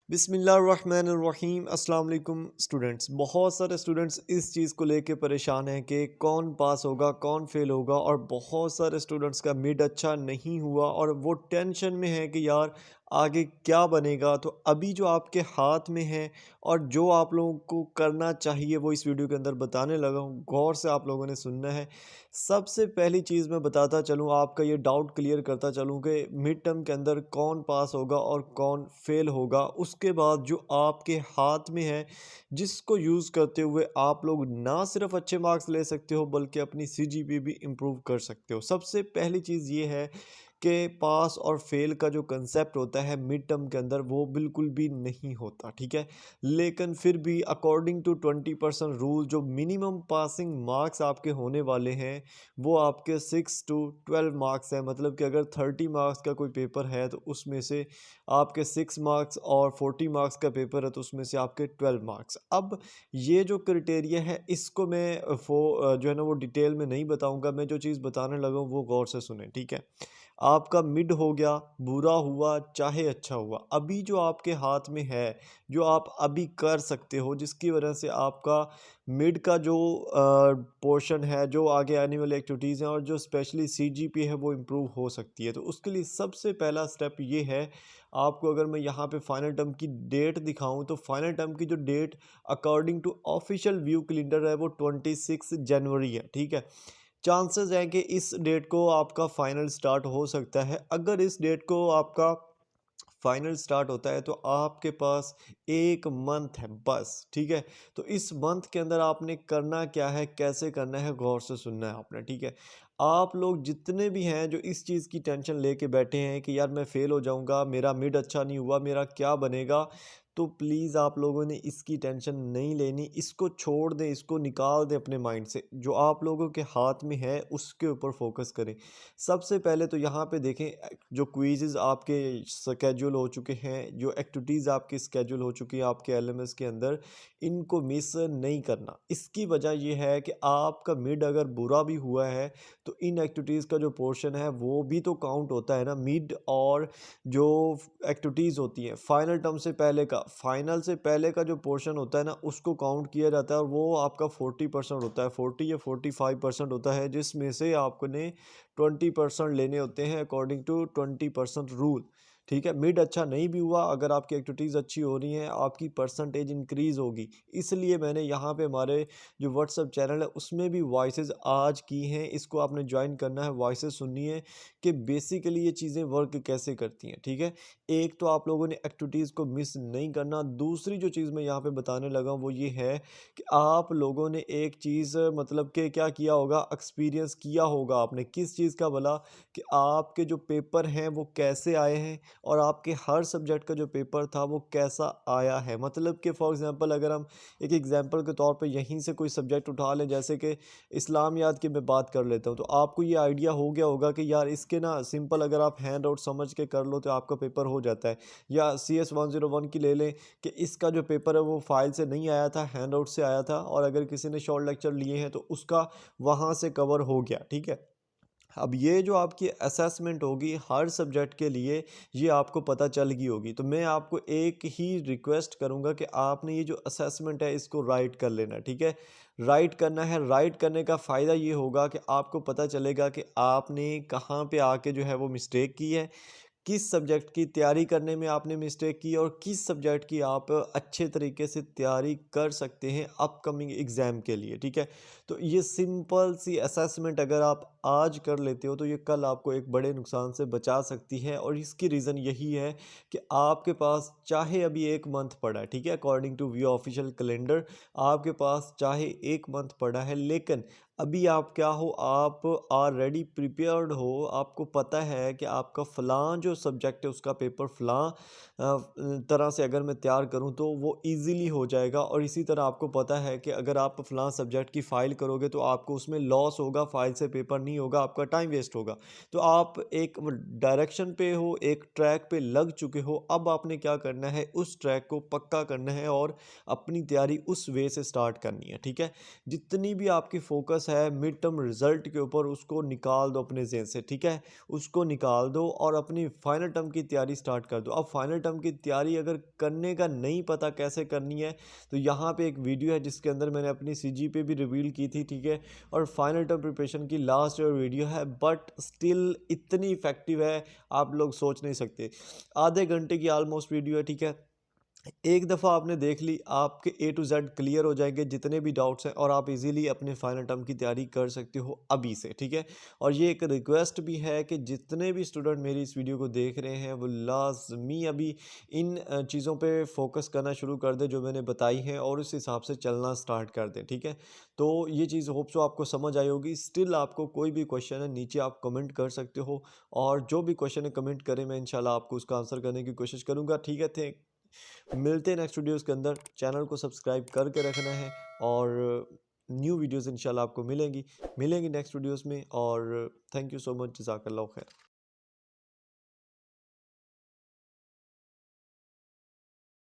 बिस्मिल्लाहिर्रहमानिर्रहीम अस्सलाम वालेकुम स्टूडेंट्स। बहुत सारे स्टूडेंट्स इस चीज़ को लेके परेशान हैं कि कौन पास होगा कौन फेल होगा, और बहुत सारे स्टूडेंट्स का मिड अच्छा नहीं हुआ और वो टेंशन में है कि यार आगे क्या बनेगा। तो अभी जो आपके हाथ में है और जो आप लोगों को करना चाहिए वो इस वीडियो के अंदर बताने लगा हूँ, गौर से आप लोगों ने सुनना है। सबसे पहली चीज़ मैं बताता चलूँ, आपका ये डाउट क्लियर करता चलूँ कि मिड टर्म के अंदर कौन पास होगा और कौन फेल होगा। उसके बाद जो आपके हाथ में है, जिसको यूज़ करते हुए आप लोग ना सिर्फ अच्छे मार्क्स ले सकते हो बल्कि अपनी सीजीपीए भी इम्प्रूव कर सकते हो। सबसे पहली चीज़ ये है कि पास और फेल का जो कंसेप्ट होता है मिड टर्म के अंदर वो बिल्कुल भी नहीं होता, ठीक है। लेकिन फिर भी अकॉर्डिंग टू 20% रूल जो मिनिमम पासिंग मार्क्स आपके होने वाले हैं वो आपके 6 to 12 मार्क्स हैं। मतलब कि अगर 30 मार्क्स का कोई पेपर है तो उसमें से आपके 6 मार्क्स, और 40 मार्क्स का पेपर है तो उसमें से आपके 12 मार्क्स। अब ये जो क्राइटेरिया है इसको मैं जो है ना वो डिटेल में नहीं बताऊंगा। मैं जो चीज़ बताने लगा हूँ वो गौर से सुने, ठीक है। आपका मिड हो गया, बुरा हुआ चाहे अच्छा हुआ, अभी जो आपके हाथ में है, जो आप अभी कर सकते हो, जिसकी वजह से आपका मिड का जो पोर्शन है, जो आगे आने वाली एक्टिविटीज़ हैं और जो स्पेशली सीजीपी है वो इम्प्रूव हो सकती है। तो उसके लिए सबसे पहला स्टेप ये है, आपको अगर मैं यहाँ पे फाइनल टर्म की डेट दिखाऊं तो फाइनल टर्म की जो date according to official view calendar है वो 26 जनवरी है, ठीक है। चांसेस हैं कि इस डेट को आपका फाइनल स्टार्ट हो सकता है। अगर इस डेट को आपका फाइनल स्टार्ट होता है तो आपके पास 1 मंथ है बस, ठीक है। तो इस मंथ के अंदर आपने करना क्या है, कैसे करना है, गौर से सुनना है आपने, ठीक है। आप लोग जितने भी हैं जो इस चीज़ की टेंशन लेके बैठे हैं कि यार मैं फेल हो जाऊंगा, मेरा मिड अच्छा नहीं हुआ, मेरा क्या बनेगा, तो प्लीज़ आप लोगों ने इसकी टेंशन नहीं लेनी। इसको छोड़ दें, इसको निकाल दें अपने माइंड से। जो आप लोगों के हाथ में है उसके ऊपर फोकस करें। सबसे पहले तो यहाँ पे देखें, जो क्विज़ेज़ आपके स्केड्यूल हो चुके हैं, जो एक्टिविटीज़ आपकी स्केड्यूल हो चुकी है आपके एलएमएस के अंदर, इनको मिस नहीं करना। इसकी वजह ये है कि आपका मिड अगर बुरा भी हुआ है तो इन एक्टिविटीज़ का जो पोर्शन है वो भी तो काउंट होता है ना। मिड और जो एक्टिविटीज़ होती हैं फाइनल टर्म से पहले का, फाइनल से पहले का जो पोर्शन होता है ना उसको काउंट किया जाता है, और वो आपका 40% होता है, 40 या 45% होता है, जिसमें से आपने 20% लेने होते हैं अकॉर्डिंग टू 20% रूल, ठीक है। मिड अच्छा नहीं भी हुआ, अगर आपकी एक्टिविटीज़ अच्छी हो रही हैं आपकी परसेंटेज इंक्रीज़ होगी। इसलिए मैंने यहाँ पे हमारे जो व्हाट्सएप चैनल है उसमें भी वॉइसेस आज की हैं, इसको आपने ज्वाइन करना है, वॉइसेस सुननी है कि बेसिकली ये चीज़ें वर्क कैसे करती हैं, ठीक है। एक तो आप लोगों ने एक्टिविटीज़ को मिस नहीं करना। दूसरी जो चीज़ मैं यहाँ पे बताने लगा हूँ वो ये है कि आप लोगों ने एक चीज़ मतलब कि क्या किया होगा, एक्सपीरियंस किया होगा आपने किस चीज़ का भला, कि आपके जो पेपर हैं वो कैसे आए हैं और आपके हर सब्जेक्ट का जो पेपर था वो कैसा आया है। मतलब कि फॉर एग्जांपल अगर हम एक एग्जांपल के तौर पे यहीं से कोई सब्जेक्ट उठा लें, जैसे कि इस्लामियात की मैं बात कर लेता हूँ, तो आपको ये आइडिया हो गया होगा कि यार इसके ना सिंपल अगर आप हैंड आउट समझ के कर लो तो आपका पेपर हो जाता है। या CS 101 की ले लें कि इसका जो पेपर है वो फाइल से नहीं आया था, हैंड आउट से आया था, और अगर किसी ने शॉर्ट लेक्चर लिए हैं तो उसका वहाँ से कवर हो गया, ठीक है। अब ये जो आपकी असेसमेंट होगी हर सब्जेक्ट के लिए, ये आपको पता चल गई होगी। तो मैं आपको एक ही रिक्वेस्ट करूंगा कि आपने ये जो असेसमेंट है इसको राइट कर लेना, ठीक है। राइट करना है। राइट करने का फ़ायदा ये होगा कि आपको पता चलेगा कि आपने कहाँ पे आके जो है वो मिस्टेक की है, किस सब्जेक्ट की तैयारी करने में आपने मिस्टेक की और किस सब्जेक्ट की आप अच्छे तरीके से तैयारी कर सकते हैं अपकमिंग एग्ज़ाम के लिए, ठीक है। तो ये सिंपल सी असेसमेंट अगर आप आज कर लेते हो तो ये कल आपको एक बड़े नुकसान से बचा सकती है, और इसकी रीज़न यही है कि आपके पास चाहे अभी 1 मंथ पड़ा है, ठीक है, according to view official calendar आपके पास चाहे 1 मंथ पड़ा है, लेकिन अभी आप क्या हो, आप ऑलरेडी प्रिपेयर्ड हो। आपको पता है कि आपका फ़लाँ जो सब्जेक्ट है उसका पेपर फ़लाँ तरह से अगर मैं तैयार करूं तो वो इजीली हो जाएगा। और इसी तरह आपको पता है कि अगर आप फ़लाँ सब्जेक्ट की फ़ाइल करोगे तो आपको उसमें लॉस होगा, फ़ाइल से पेपर नहीं होगा, आपका टाइम वेस्ट होगा। तो आप एक डायरेक्शन पे हो, एक ट्रैक पे लग चुके हो, अब आपने क्या करना है, उस ट्रैक को पक्का करना है और अपनी तैयारी उस वे से स्टार्ट करनी है, ठीक है। जितनी भी आपकी फोकस है मिड टर्म रिजल्ट के ऊपर, उसको निकाल दो अपने जेहन से, ठीक है। उसको निकाल दो और अपनी फाइनल टर्म की तैयारी स्टार्ट कर दो। अब फाइनल टर्म की तैयारी अगर करने का नहीं पता कैसे करनी है, तो यहाँ पे एक वीडियो है जिसके अंदर मैंने अपनी सीजीपीए भी रिवील की थी, ठीक है। और फाइनल टर्म प्रिपरेशन की लास्ट ईयर वीडियो है, बट स्टिल इतनी इफेक्टिव है आप लोग सोच नहीं सकते। आधे घंटे की ऑलमोस्ट वीडियो है, ठीक है। एक दफ़ा आपने देख ली, आपके ए टू जेड क्लियर हो जाएंगे जितने भी डाउट्स हैं, और आप इजीली अपने फाइनल टर्म की तैयारी कर सकते हो अभी से, ठीक है। और ये एक रिक्वेस्ट भी है कि जितने भी स्टूडेंट मेरी इस वीडियो को देख रहे हैं वो लाजमी अभी इन चीज़ों पे फोकस करना शुरू कर दें जो मैंने बताई हैं, और उस हिसाब से चलना स्टार्ट कर दें, ठीक है। तो ये चीज़ होप सो आपको समझ आई होगी। स्टिल आपको कोई भी क्वेश्चन है नीचे आप कमेंट कर सकते हो, और जो भी क्वेश्चन है कमेंट करें, मैं इंशाल्लाह आपको उसका आंसर करने की कोशिश करूँगा, ठीक है। थे मिलते हैं नेक्स्ट वीडियोस के अंदर। चैनल को सब्सक्राइब करके रखना है, और न्यू वीडियोस इंशाल्लाह आपको मिलेंगी नेक्स्ट वीडियोस में। और थैंक यू सो मच, जज़ाकल्लाह खैर।